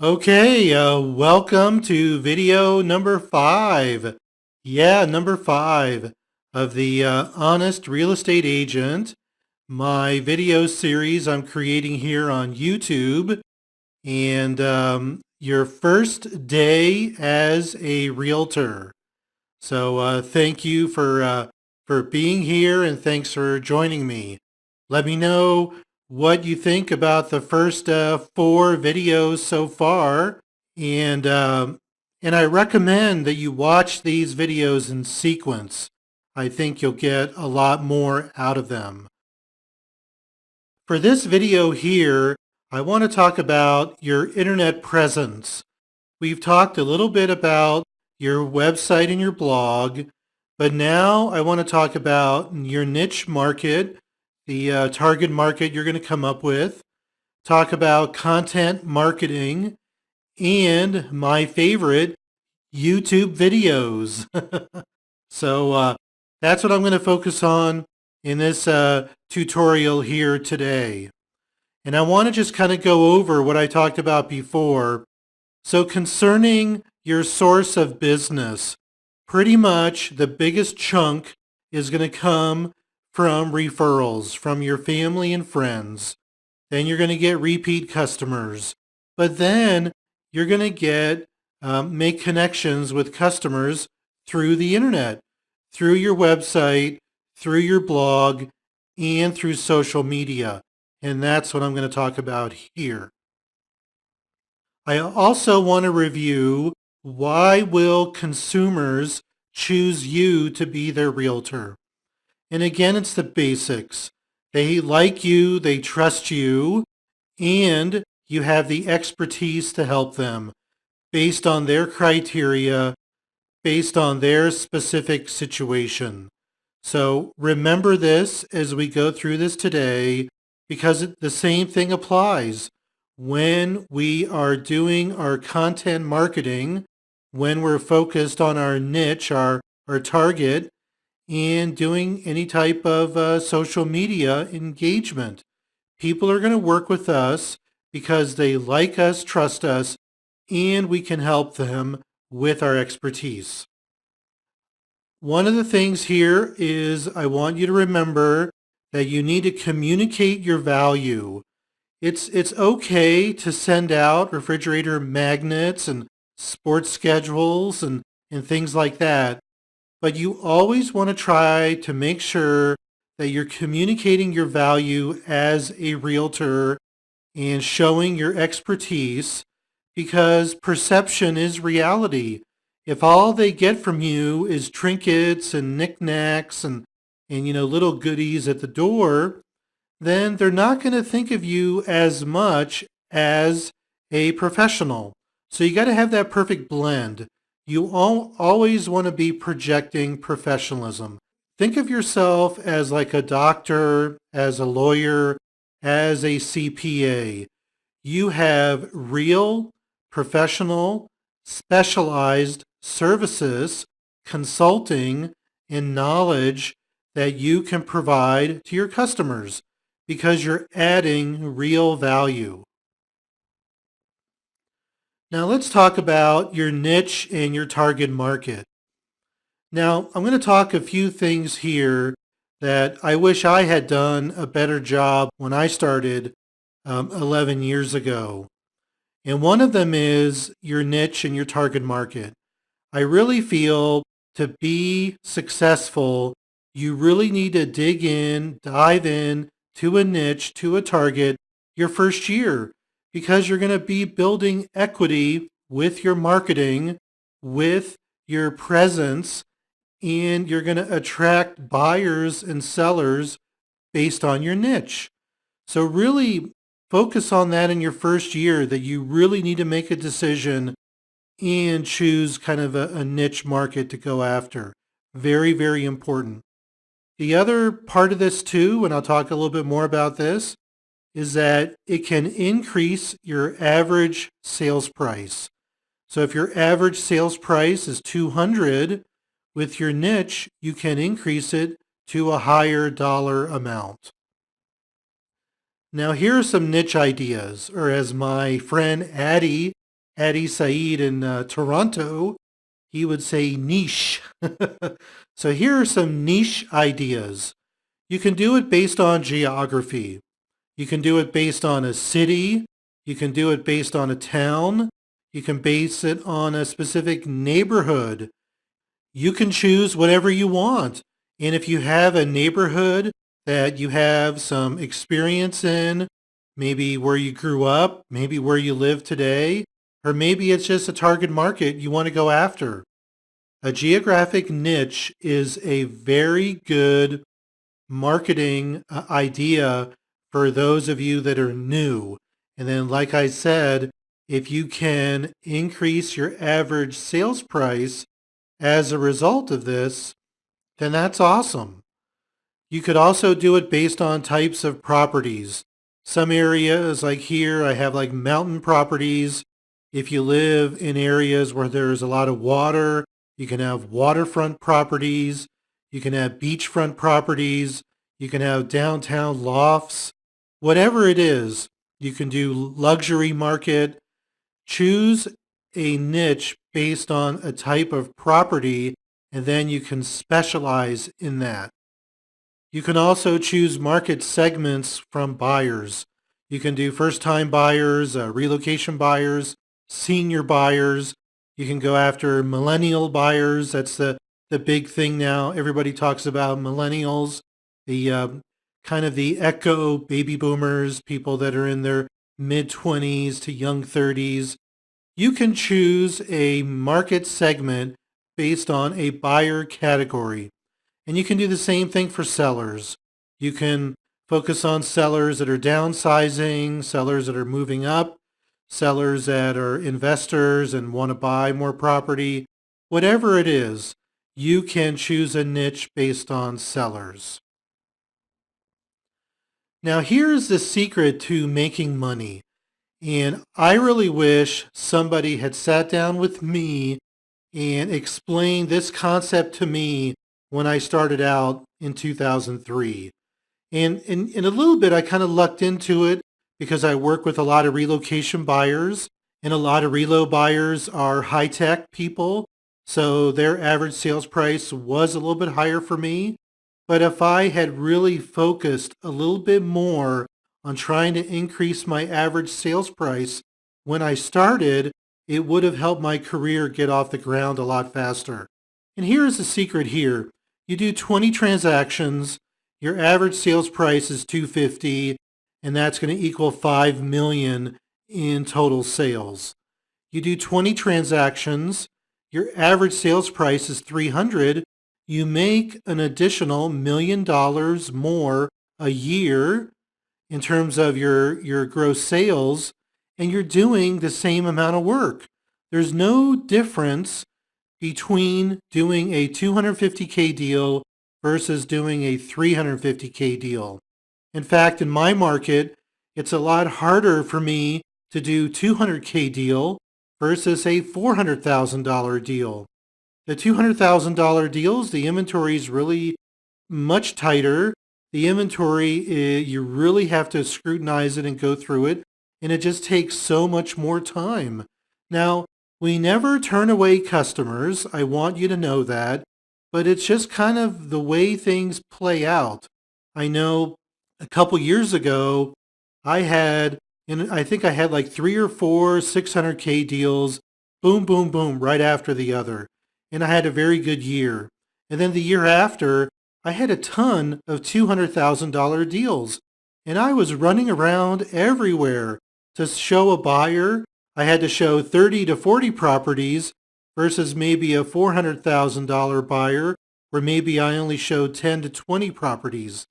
Okay, welcome to video number 5. Yeah, number 5 of the Honest Real Estate Agent, my video series I'm creating here on YouTube, and your first day as a realtor. So thank you for being here, and thanks for joining me. Let me know what you think about the first 4 videos so far, and and I recommend that you watch these videos in sequence. I think you'll get a lot more out of them. For this video here, I want to talk about your internet presence. We've talked a little bit about your website and your blog, but now I want to talk about your niche market, the target market you're going to come up with, talk about content marketing, and my favorite, YouTube videos. So that's what I'm going to focus on in this tutorial here today. And I want to just kind of go over what I talked about before. So concerning your source of business, pretty much the biggest chunk is going to come from referrals from your family and friends. Then you're going to get repeat customers. But then you're going to make connections with customers through the internet, through your website, through your blog, and through social media. And that's what I'm going to talk about here. I also want to review, why will consumers choose you to be their realtor? And again, it's the basics. They like you, they trust you, and you have the expertise to help them based on their criteria, based on their specific situation. So remember this as we go through this today, because the same thing applies when we are doing our content marketing, when we're focused on our niche, our target, and doing any type of social media engagement. People are going to work with us because they like us, trust us, and we can help them with our expertise. One of the things here is I want you to remember that you need to communicate your value. It's okay to send out refrigerator magnets and sports schedules and things like that, but you always want to try to make sure that you're communicating your value as a realtor and showing your expertise, because perception is reality. If all they get from you is trinkets and knickknacks and little goodies at the door, then they're not going to think of you as much as a professional. So you got to have that perfect blend. You always want to be projecting professionalism. Think of yourself as like a doctor, as a lawyer, as a CPA. You have real, professional, specialized services, consulting, and knowledge that you can provide to your customers because you're adding real value. Now let's talk about your niche and your target market. Now I'm going to talk a few things here that I wish I had done a better job when I started 11 years ago. And one of them is your niche and your target market. I really feel to be successful, you really need to dig in, dive in to a niche, to a target your first year, because you're going to be building equity with your marketing, with your presence, and you're going to attract buyers and sellers based on your niche. So really focus on that in your first year, that you really need to make a decision and choose kind of a niche market to go after. Very, very important. The other part of this too, and I'll talk a little bit more about this, is that it can increase your average sales price. So if your average sales price is 200, with your niche, you can increase it to a higher dollar amount. Now here are some niche ideas, or as my friend Addie Adi Said in Toronto, he would say niche. So here are some niche ideas. You can do it based on geography. You can do it based on a city. You can do it based on a town. You can base it on a specific neighborhood. You can choose whatever you want. And if you have a neighborhood that you have some experience in, maybe where you grew up, maybe where you live today, or maybe it's just a target market you want to go after. A geographic niche is a very good marketing idea for those of you that are new. And then, like I said, if you can increase your average sales price as a result of this, then that's awesome. You could also do it based on types of properties. Some areas like here, I have like mountain properties. If you live in areas where there's a lot of water, you can have waterfront properties. You can have beachfront properties. You can have downtown lofts. Whatever it is, you can do luxury market. Choose a niche based on a type of property, and then you can specialize in that. You can also choose market segments from buyers. You can do first-time buyers, relocation buyers, senior buyers. You can go after millennial buyers. That's the big thing now. Everybody talks about millennials, the kind of the echo baby boomers, people that are in their mid-20s to young 30s. You can choose a market segment based on a buyer category. And you can do the same thing for sellers. You can focus on sellers that are downsizing, sellers that are moving up, sellers that are investors and want to buy more property. Whatever it is, you can choose a niche based on sellers. Now here's the secret to making money. And I really wish somebody had sat down with me and explained this concept to me when I started out in 2003. And in a little bit, I kind of lucked into it because I work with a lot of relocation buyers, and a lot of relo buyers are high-tech people. So their average sales price was a little bit higher for me. But if I had really focused a little bit more on trying to increase my average sales price when I started, it would have helped my career get off the ground a lot faster. And here's the secret here. You do 20 transactions, your average sales price is $250, and that's going to equal $5 million in total sales. You do 20 transactions, your average sales price is $300, you make an additional $1 million more a year in terms of your gross sales, and you're doing the same amount of work. There's no difference between doing a 250K deal versus doing a 350K deal. In fact, in my market, it's a lot harder for me to do 200K deal versus a $400,000 deal. The $200,000 deals, the inventory is really much tighter. The inventory, you really have to scrutinize it and go through it, and it just takes so much more time. Now, we never turn away customers. I want you to know that, but it's just kind of the way things play out. I know a couple years ago, I had, and I think I had like three or four 600K deals, boom, boom, boom, right after the other. And I had a very good year. And then the year after, I had a ton of $200,000 deals. And I was running around everywhere to show a buyer. I had to show 30 to 40 properties versus maybe a $400,000 buyer where maybe I only showed 10 to 20 properties.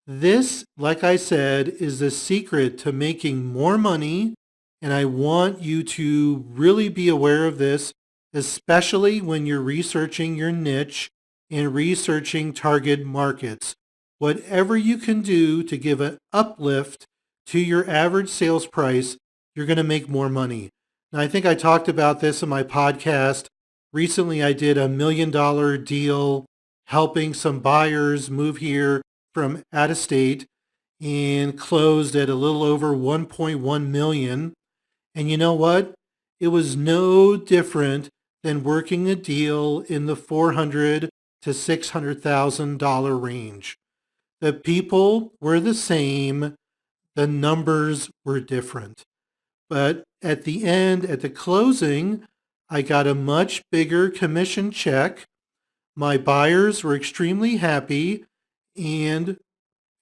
This, like I said, is the secret to making more money, and I want you to really be aware of this, especially when you're researching your niche and researching target markets. Whatever you can do to give an uplift to your average sales price, you're going to make more money. Now, I think I talked about this in my podcast. Recently, I did $1 million deal helping some buyers move here from out of state and closed at a little over 1.1 million. And you know what? it was no different than working a deal in the $400,000 to $600,000 range. The people were the same, the numbers were different. But at the end, at the closing, I got a much bigger commission check. My buyers were extremely happy, and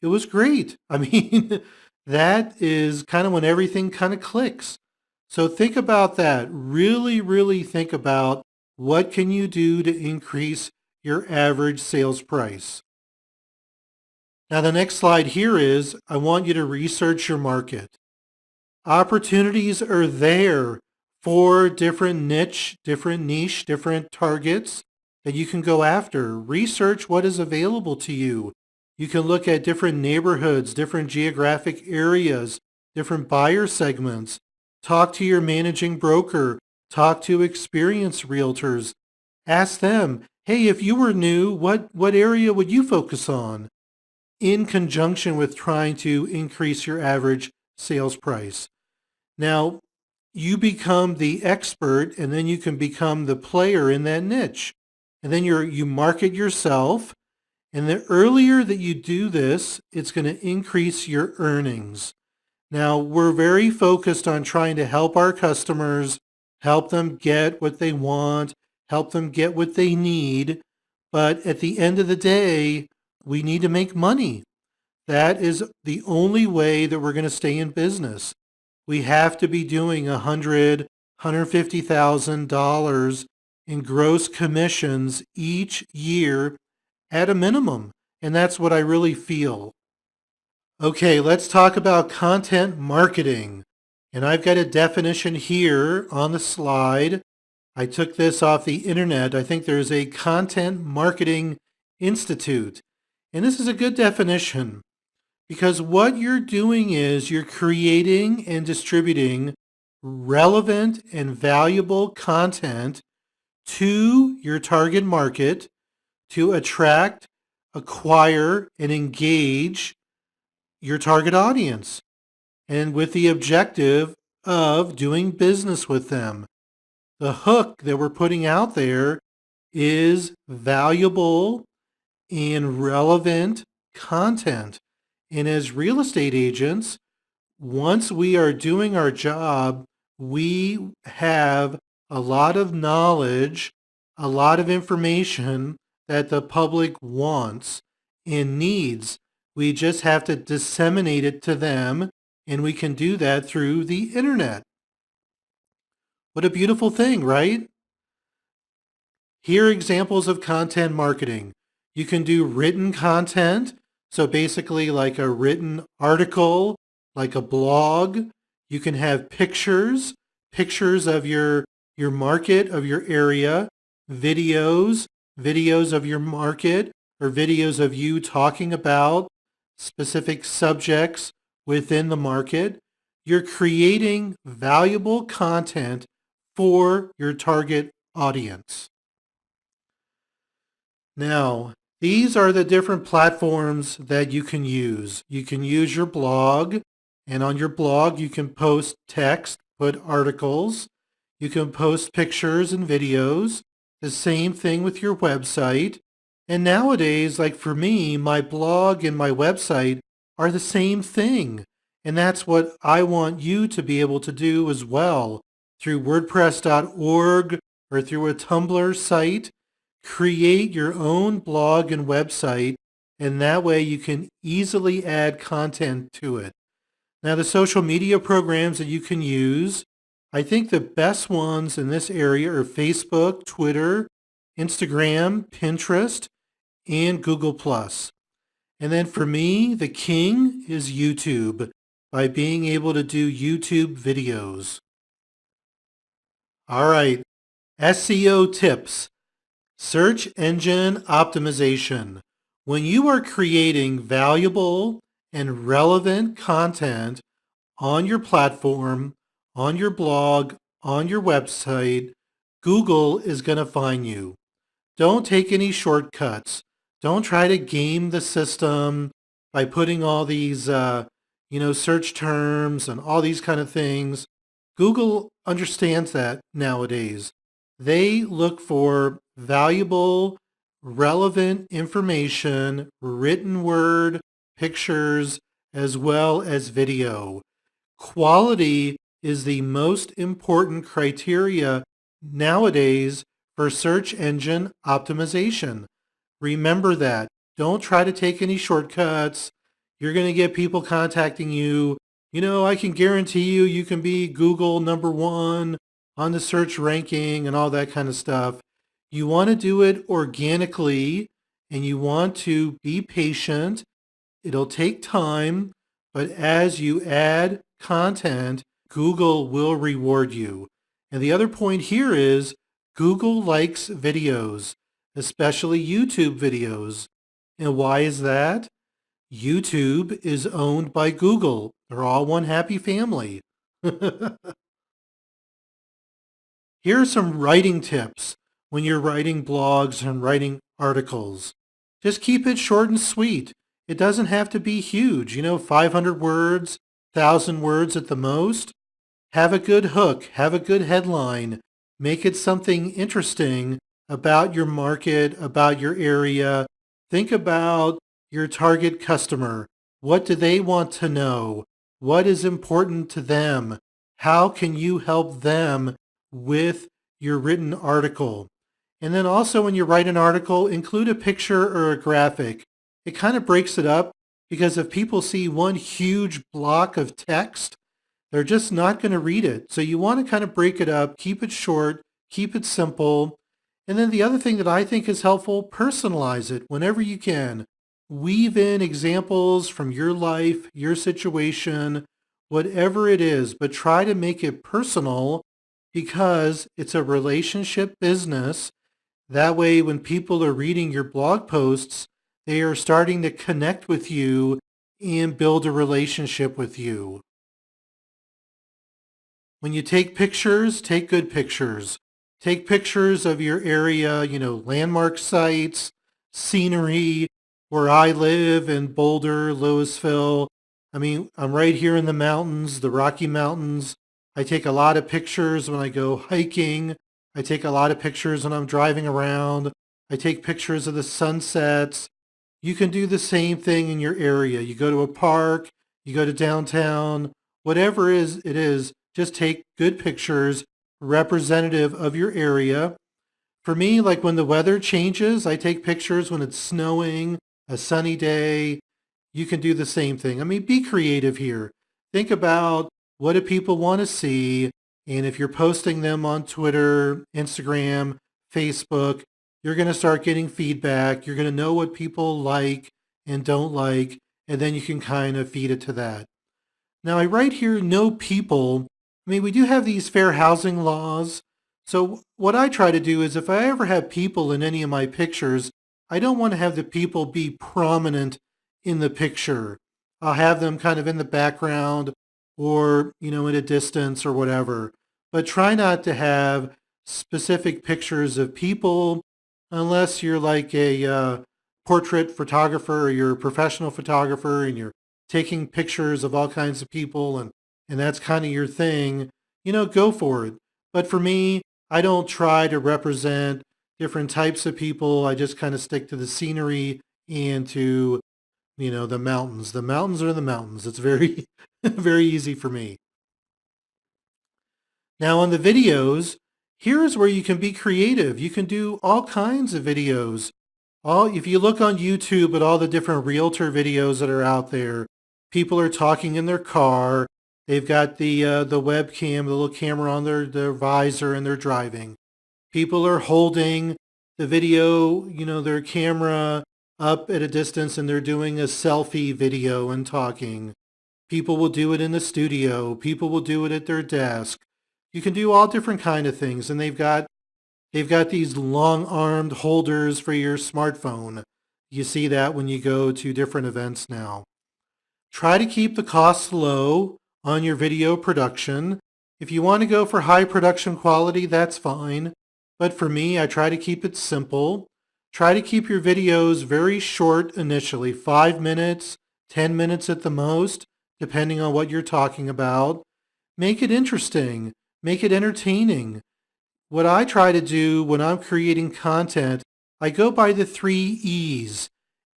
it was great. I mean, that is kind of when everything kind of clicks. So think about that. Really, really think about what can you do to increase your average sales price. Now, the next slide here is I want you to research your market. Opportunities are there for different niche, different targets that you can go after. Research what is available to you. You can look at different neighborhoods, different geographic areas, different buyer segments. Talk to your managing broker. Talk to experienced realtors. Ask them, hey, if you were new, what area would you focus on in conjunction with trying to increase your average sales price? Now, you become the expert and then you can become the player in that niche. And then you market yourself. And the earlier that you do this, it's going to increase your earnings. Now, we're very focused on trying to help our customers, help them get what they want, help them get what they need. But at the end of the day, we need to make money. That is the only way that we're going to stay in business. We have to be doing $150,000 in gross commissions each year at a minimum. And that's what I really feel. Okay, let's talk about content marketing. And I've got a definition here on the slide. I took this off the internet. I think there's a Content Marketing Institute. And this is a good definition because what you're doing is you're creating and distributing relevant and valuable content to your target market to attract, acquire, and engage your target audience, and with the objective of doing business with them. The hook that we're putting out there is valuable and relevant content. And as real estate agents, once we are doing our job, we have a lot of knowledge, a lot of information that the public wants and needs. We just have to disseminate it to them, and we can do that through the internet. What a beautiful thing, right? Here are examples of content marketing. You can do written content, so basically like a written article, like a blog. You can have pictures of your market, of your area, videos of your market, or videos of you talking about specific subjects within the market. You're creating valuable content for your target audience. Now, these are the different platforms that you can use. You can use your blog, and on your blog you can post text, put articles. You can post pictures and videos. The same thing with your website. And nowadays, like for me, my blog and my website are the same thing. And that's what I want you to be able to do as well through WordPress.org or through a Tumblr site. Create your own blog and website, and that way you can easily add content to it. Now, the social media programs that you can use, I think the best ones in this area are Facebook, Twitter, Instagram, Pinterest, and Google+. And then for me, the king is YouTube, by being able to do YouTube videos. All right, SEO tips. Search engine optimization. When you are creating valuable and relevant content on your platform, on your blog, on your website, Google is going to find you. Don't take any shortcuts. Don't try to game the system by putting all these, search terms and all these kind of things. Google understands that nowadays. They look for valuable, relevant information, written word, pictures, as well as video. Quality is the most important criteria nowadays for search engine optimization. Remember that. Don't try to take any shortcuts. You're going to get people contacting you. I can guarantee you can be Google #1 on the search ranking and all that kind of stuff. You want to do it organically and you want to be patient. It'll take time, but as you add content, Google will reward you. And the other point here is Google likes videos, especially YouTube videos. And why is that? YouTube is owned by Google. They're all one happy family. Here are some writing tips when you're writing blogs and writing articles. Just keep it short and sweet. It doesn't have to be huge, 500 words, 1,000 words at the most. Have a good hook, have a good headline, make it something interesting about your market, about your area. Think about your target customer. What do they want to know? What is important to them? How can you help them with your written article? And then also when you write an article, include a picture or a graphic. It kind of breaks it up because if people see one huge block of text, they're just not going to read it. So you want to kind of break it up, keep it short, keep it simple. And then the other thing that I think is helpful, personalize it whenever you can. Weave in examples from your life, your situation, whatever it is, but try to make it personal because it's a relationship business. That way, when people are reading your blog posts, they are starting to connect with you and build a relationship with you. When you take pictures, take good pictures. Take pictures of your area, landmark sites, scenery, where I live in Boulder, Louisville. I'm right here in the mountains, the Rocky Mountains. I take a lot of pictures when I go hiking. I take a lot of pictures when I'm driving around. I take pictures of the sunsets. You can do the same thing in your area. You go to a park, you go to downtown, whatever it is, just take good pictures representative of your area. For me, like when the weather changes, I take pictures when it's snowing, a sunny day. You can do the same thing. Be creative here. Think about what do people want to see, and if you're posting them on Twitter, Instagram, Facebook, you're going to start getting feedback. You're going to know what people like and don't like, and then you can kind of feed it to that. Now, I write here, no people. We do have these fair housing laws. So what I try to do is if I ever have people in any of my pictures, I don't want to have the people be prominent in the picture. I'll have them kind of in the background or, in a distance or whatever. But try not to have specific pictures of people unless you're like a portrait photographer or you're a professional photographer and you're taking pictures of all kinds of people and that's kind of your thing, go for it. But for me, I don't try to represent different types of people. I just kind of stick to the scenery and to, the mountains. The mountains are the mountains. It's very, very easy for me. Now on the videos, here's where you can be creative. You can do all kinds of videos. If you look on YouTube at all the different realtor videos that are out there, people are talking in their car. They've got the webcam, the little camera on their visor, and they're driving. People are holding the video, their camera up at a distance, and they're doing a selfie video and talking. People will do it in the studio. People will do it at their desk. You can do all different kind of things, and they've got these long-armed holders for your smartphone. You see that when you go to different events now. Try to keep the costs low on your video production. If you want to go for high production quality, that's fine. But for me, I try to keep it simple. Try to keep your videos very short initially, 5 minutes, 10 minutes at the most, depending on what you're talking about. Make it interesting. Make it entertaining. What I try to do when I'm creating content, I go by the 3 E's: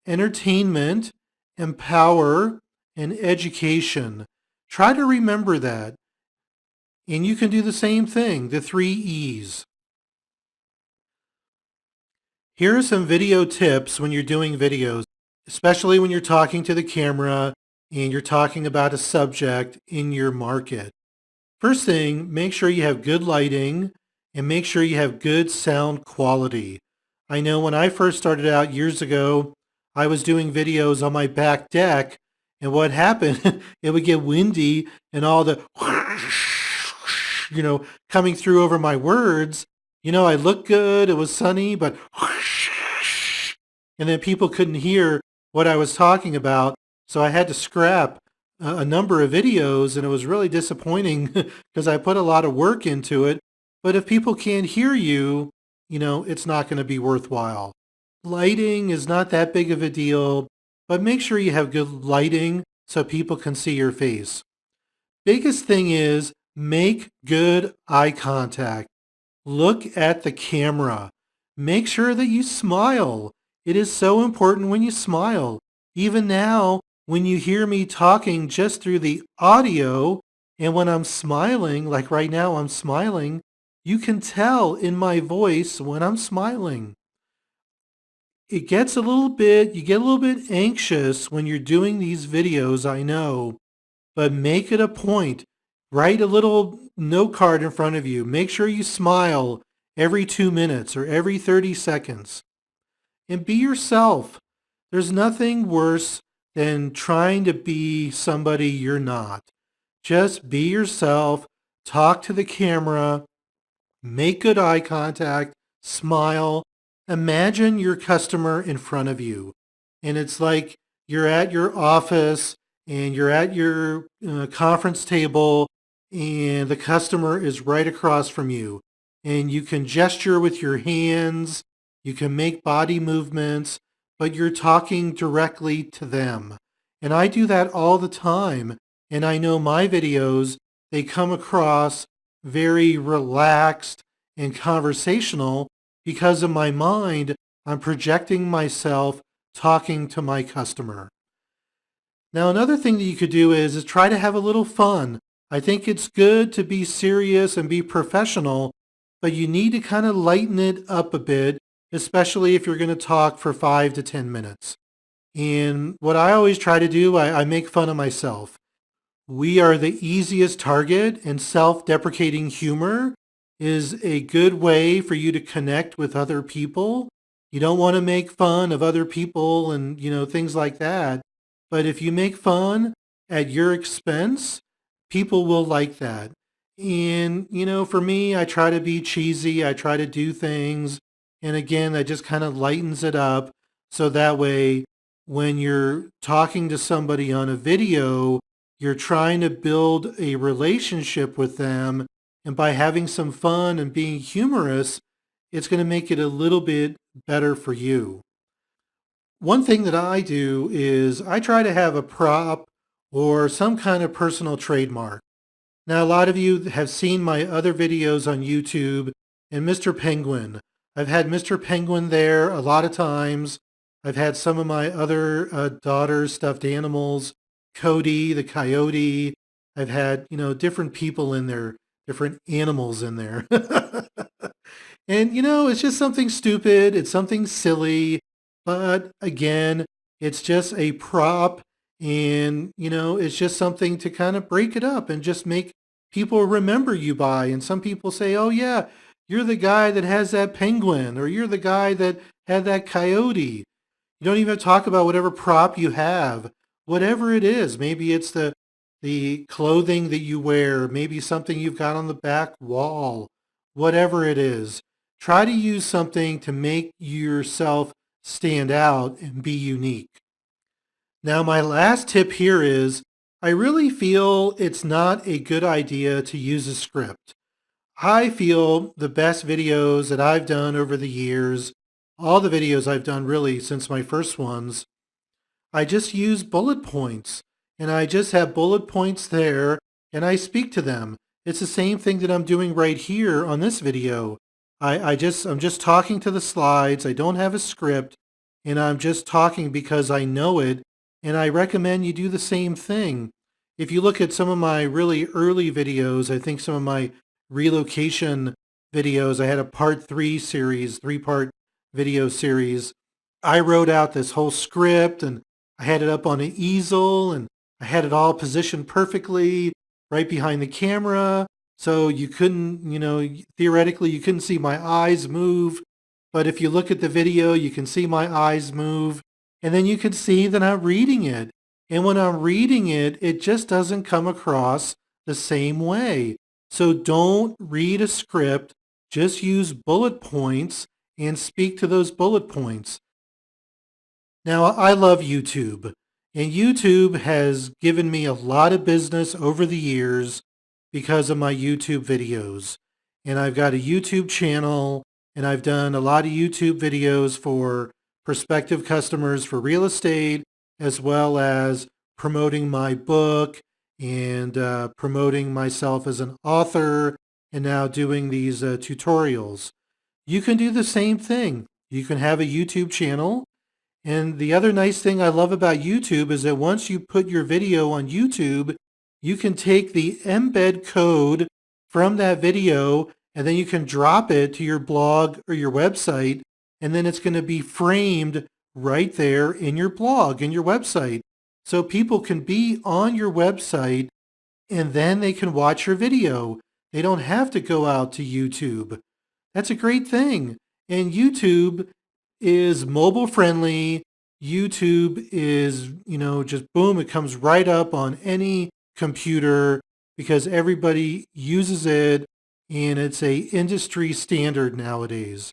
entertainment, empower, and education. Try to remember that. And you can do the same thing, the 3 E's. Here are some video tips when you're doing videos, especially when you're talking to the camera and you're talking about a subject in your market. First thing, make sure you have good lighting and make sure you have good sound quality. I know when I first started out years ago, I was doing videos on my back deck, and what happened, it would get windy and all the coming through over my words. I looked good, it was sunny, but and then people couldn't hear what I was talking about, so I had to scrap a number of videos, and it was really disappointing because I put a lot of work into it. But if people can't hear you, it's not going to be worthwhile. Lighting is not that big of a deal, but make sure you have good lighting so people can see your face. Biggest thing is make good eye contact. Look at the camera. Make sure that you smile. It is so important when you smile. Even now, when you hear me talking just through the audio, and when I'm smiling, like right now I'm smiling, you can tell in my voice when I'm smiling. You get a little bit anxious when you're doing these videos, I know, but make it a point. Write a little note card in front of you. Make sure you smile every 2 minutes or every 30 seconds. And be yourself. There's nothing worse than trying to be somebody you're not. Just be yourself. Talk to the camera. Make good eye contact. Smile. Imagine your customer in front of you. And it's like you're at your office and you're at your conference table and the customer is right across from you. And you can gesture with your hands, you can make body movements, but you're talking directly to them. And I do that all the time. And I know my videos, they come across very relaxed and conversational because in my mind, I'm projecting myself talking to my customer. Now, another thing that you could do is try to have a little fun. I think it's good to be serious and be professional, but you need to kind of lighten it up a bit, especially if you're going to talk for 5 to 10 minutes. And what I always try to do, I make fun of myself. We are the easiest target, and self-deprecating humor is a good way for you to connect with other people. You don't want to make fun of other people and, things like that. But if you make fun at your expense, people will like that. And, for me, I try to be cheesy. I try to do things. And again, that just kind of lightens it up. So that way, when you're talking to somebody on a video, you're trying to build a relationship with them. And by having some fun and being humorous, it's going to make it a little bit better for you. One thing that I do is I try to have a prop or some kind of personal trademark. Now, a lot of you have seen my other videos on YouTube and Mr. Penguin. I've had Mr. Penguin there a lot of times. I've had some of my other daughter's stuffed animals, Cody, the coyote. I've had, different people in there, different animals in there. And, it's just something stupid. It's something silly. But again, it's just a prop. And, it's just something to kind of break it up and just make people remember you by. And some people say, oh, yeah, you're the guy that has that penguin, or you're the guy that had that coyote. You don't even talk about whatever prop you have, whatever it is. Maybe it's the clothing that you wear, maybe something you've got on the back wall, whatever it is. Try to use something to make yourself stand out and be unique. Now, my last tip here is I really feel it's not a good idea to use a script. I feel the best videos that I've done over the years, all the videos I've done really since my first ones, I just use bullet points and I just have bullet points there and I speak to them. It's the same thing that I'm doing right here on this video. I'm just talking to the slides. I don't have a script, and I'm just talking because I know it, and I recommend you do the same thing. If you look at some of my really early videos, I think some of my relocation videos, I had a part 3 series, 3-part video series. I wrote out this whole script and I had it up on an easel and I had it all positioned perfectly right behind the camera. So you couldn't, theoretically you couldn't see my eyes move. But if you look at the video, you can see my eyes move. And then you can see that I'm reading it. And when I'm reading it, it just doesn't come across the same way. So don't read a script. Just use bullet points and speak to those bullet points. Now, I love YouTube, and YouTube has given me a lot of business over the years because of my YouTube videos. And I've got a YouTube channel, and I've done a lot of YouTube videos for prospective customers for real estate, as well as promoting my book and promoting myself as an author, and now doing these tutorials. You can do the same thing. You can have a YouTube channel, and the other nice thing I love about YouTube is that once you put your video on YouTube, you can take the embed code from that video and then you can drop it to your blog or your website, and then it's going to be framed right there in your blog and your website. So people can be on your website and then they can watch your video. They don't have to go out to YouTube. That's a great thing. And YouTube is mobile friendly. YouTube is, just boom, it comes right up on any computer because everybody uses it and it's a industry standard nowadays.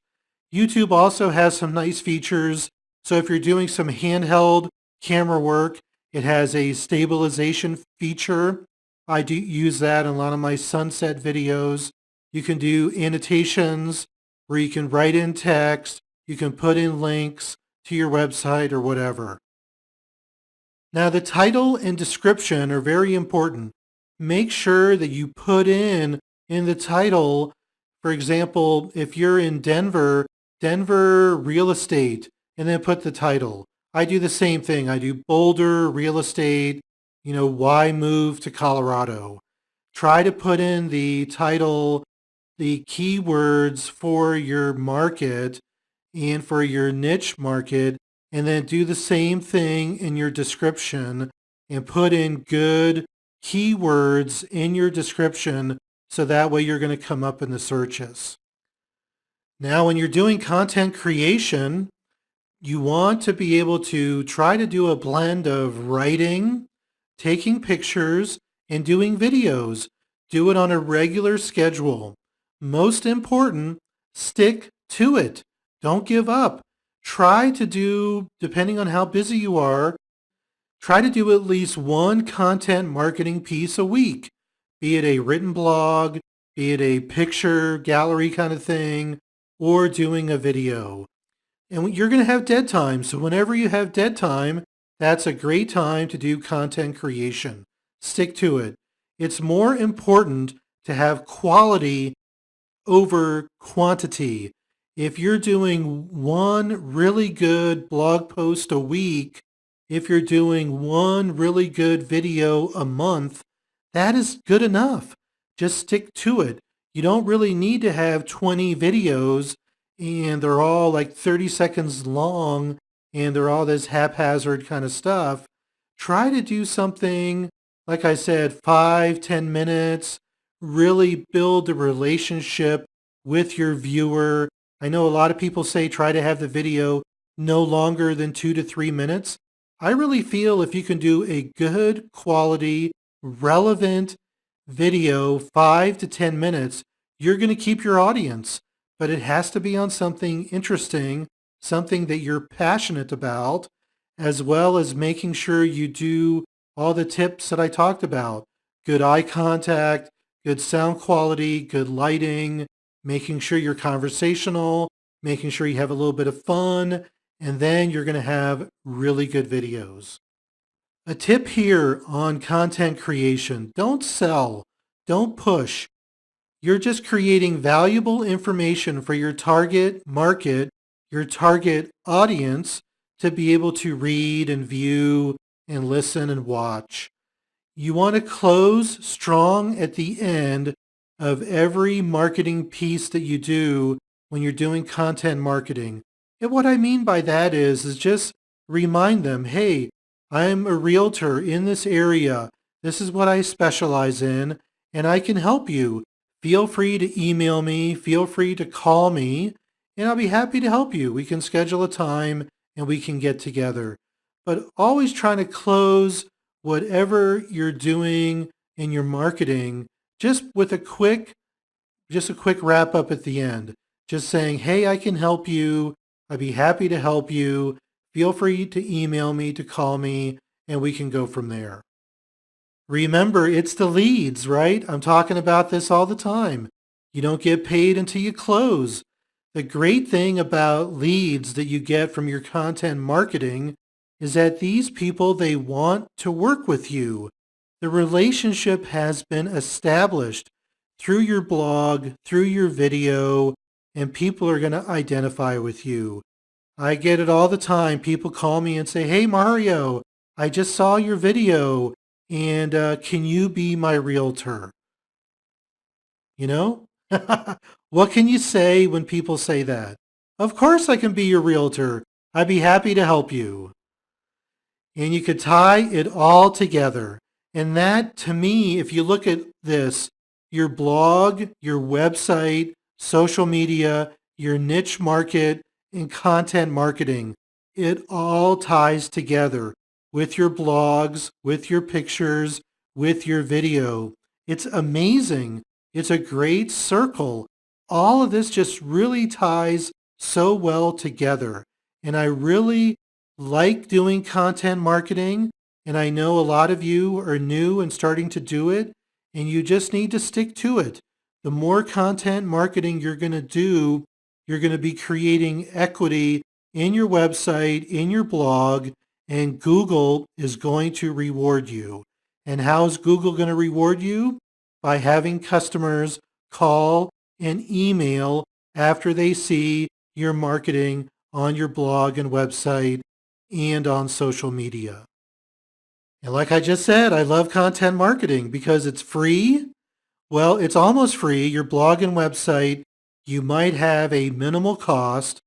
YouTube also has some nice features. So if you're doing some handheld camera work, it has a stabilization feature. I do use that in a lot of my sunset videos. You can do annotations where you can write in text. You can put in links to your website or whatever. Now, the title and description are very important. Make sure that you put in the title, for example, if you're in Denver, Denver real estate, and then put the title. I do the same thing. I do Boulder real estate, why move to Colorado. Try to put in the title, the keywords for your market and for your niche market, and then do the same thing in your description and put in good keywords in your description so that way you're going to come up in the searches. Now, when you're doing content creation, you want to be able to try to do a blend of writing, taking pictures, and doing videos. Do it on a regular schedule. Most important, stick to it. Don't give up. Try to do, depending on how busy you are, try to do at least one content marketing piece a week, be it a written blog, be it a picture gallery kind of thing, or doing a video. And you're going to have dead time. So whenever you have dead time, that's a great time to do content creation. Stick to it. It's more important to have quality over quantity. If you're doing one really good blog post a week, if you're doing one really good video a month, that is good enough. Just stick to it. You don't really need to have 20 videos and they're all like 30 seconds long and they're all this haphazard kind of stuff. Try to do something, like I said, 5-10 minutes. Really build a relationship with your viewer. I know a lot of people say try to have the video no longer than 2 to 3 minutes. I really feel if you can do a good quality, relevant video, 5 to 10 minutes, you're going to keep your audience. But it has to be on something interesting, something that you're passionate about, as well as making sure you do all the tips that I talked about. Good eye contact, good sound quality, good lighting, making sure you're conversational, making sure you have a little bit of fun, and then you're going to have really good videos. A tip here on content creation, don't sell. Don't push. You're just creating valuable information for your target market, your target audience to be able to read and view and listen and watch. You want to close strong at the end of every marketing piece that you do when you're doing content marketing. And what I mean by that is just remind them, hey, I'm a realtor in this area. This is what I specialize in, and I can help you. Feel free to email me. Feel free to call me, and I'll be happy to help you. We can schedule a time and we can get together. But always trying to close whatever you're doing in your marketing, just with just a quick wrap up at the end. Just saying, hey, I can help you. I'd be happy to help you. Feel free to email me, to call me, and we can go from there. Remember, it's the leads, right? I'm talking about this all the time. You don't get paid until you close. The great thing about leads that you get from your content marketing is that these people, they want to work with you. The relationship has been established through your blog, through your video, and people are going to identify with you. I get it all the time. People call me and say, hey, Mario, I just saw your video and can you be my realtor? You know? What can you say when people say that? Of course I can be your realtor. I'd be happy to help you. And you could tie it all together. And that, to me, if you look at this, your blog, your website, social media, your niche market, and content marketing, it all ties together with your blogs, with your pictures, with your video. It's amazing. It's a great circle. All of this just really ties so well together. And I really like doing content marketing, and I know a lot of you are new and starting to do it, and you just need to stick to it. The more content marketing you're going to do, you're going to be creating equity in your website, in your blog, and Google is going to reward you. And how is Google going to reward you? By having customers call and email after they see your marketing on your blog and website and on social media. And like I just said, I love content marketing because it's free. Well, it's almost free. Your blog and website, you might have a minimal cost,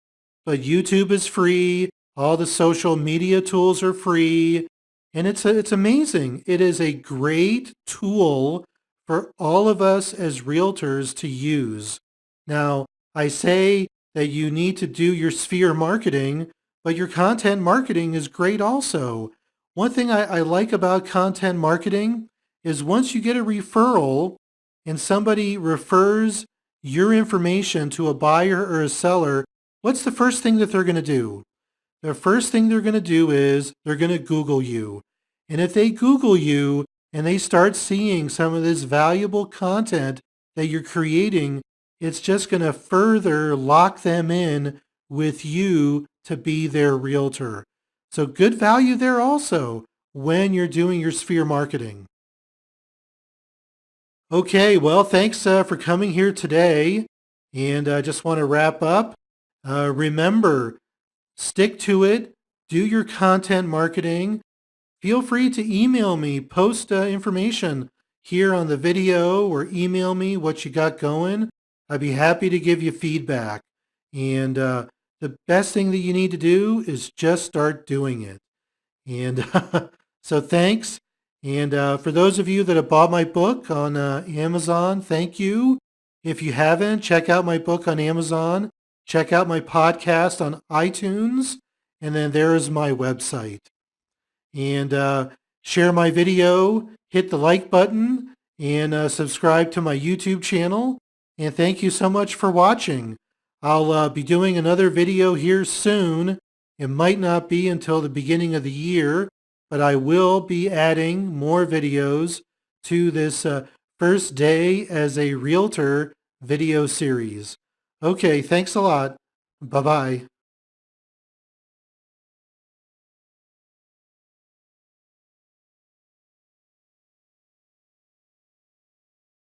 but YouTube is free. All the social media tools are free. And it's amazing. It is a great tool for all of us as realtors to use. Now, I say that you need to do your sphere marketing, but your content marketing is great also. One thing I like about content marketing is once you get a referral and somebody refers your information to a buyer or a seller, what's the first thing that they're going to do? The first thing they're going to do is they're going to Google you. And if they Google you and they start seeing some of this valuable content that you're creating, it's just going to further lock them in with you to be their realtor. So good value there also when you're doing your sphere marketing. Okay, well, thanks for coming here today. And I just want to wrap up. Remember, stick to it. Do your content marketing. Feel free to email me, post information here on the video or email me what you got going. I'd be happy to give you feedback. And the best thing that you need to do is just start doing it. And so thanks. And for those of you that have bought my book on Amazon, thank you. If you haven't, check out my book on Amazon. Check out my podcast on iTunes. And then there is my website. And share my video, hit the like button, and subscribe to my YouTube channel. And thank you so much for watching. I'll be doing another video here soon. It might not be until the beginning of the year, but I will be adding more videos to this first day as a realtor video series. Okay, thanks a lot. Bye-bye.